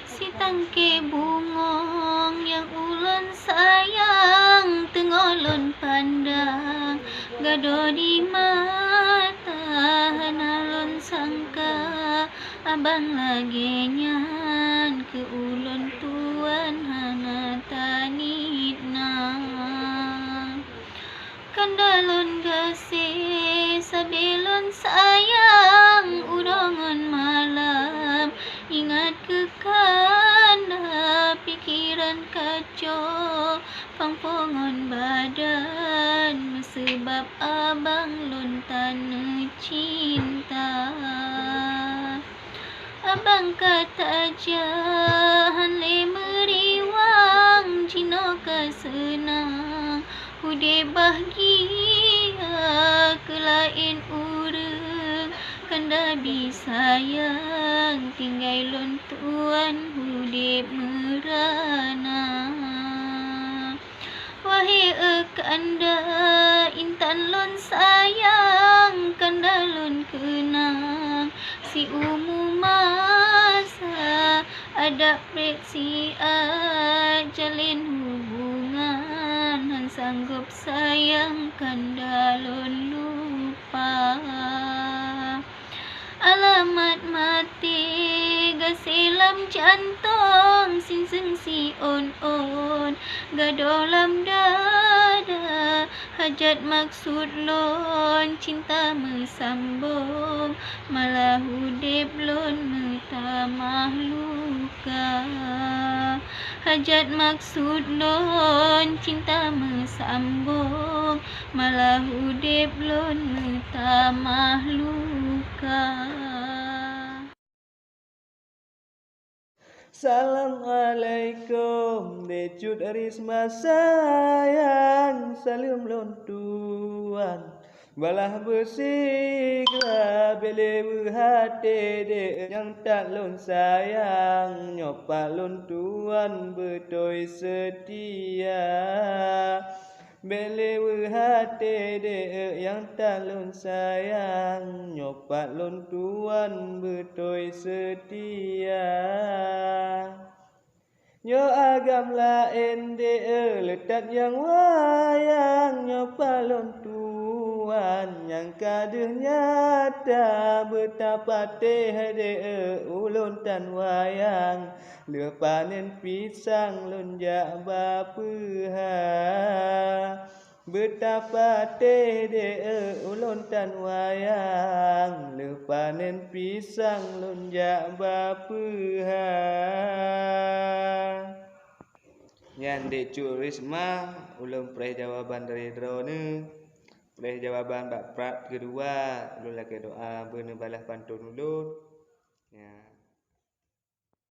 Si tangke bungong yang ulun sayang, tengolon pandang gado di mata, hanalon sangka abang lagi nyan ke ulun tuan hana tanit na. Kandalon gasih sabilon sayang, urongon malam ingat ke kanda, pikiran kacau pangpongon badan, sebab abang lon tane cinta. Abang kata jahan le meriwang, cino ka senang hude bahagia ke lain urang, kanda bisayang tinggai lon tuan hude merana. Wahai kanda intan lon sayang, kanda lon kenang si umu masa ada preksi jalin hubungan, han sanggup sayang kanda lon lupa. Alamat mati gasilam jantong, sinseng si on gadolam dada, hajat maksud lon cinta mesambung, malah hudip lon metamah luka. Hajat maksud lon cinta mesambung, malah hudip lon metamah luka. Assalamualaikum decut risma sayang, salam lon tuan balah bersigla bele berhati de yang tak lon sayang, nyopa lon tuan betoi setia. Bele berhati de yang tak lon sayang, nyopa lon tuan betoi setia. Nyo agam lain de letak yang wayang, nyopa lon tuan yang kaduh nyata, betapa teh de ulun tan wayang, le panen pisang lon jak bapeha. Betapa teh de ulun tan wayang, le panen pisang lon jak bapeha. Nyan dek cu Risma, ulun perih jawaban dari drone, perih jawaban bak prat kedua, ulun lagi doa bener balas pantun ulun. Ya.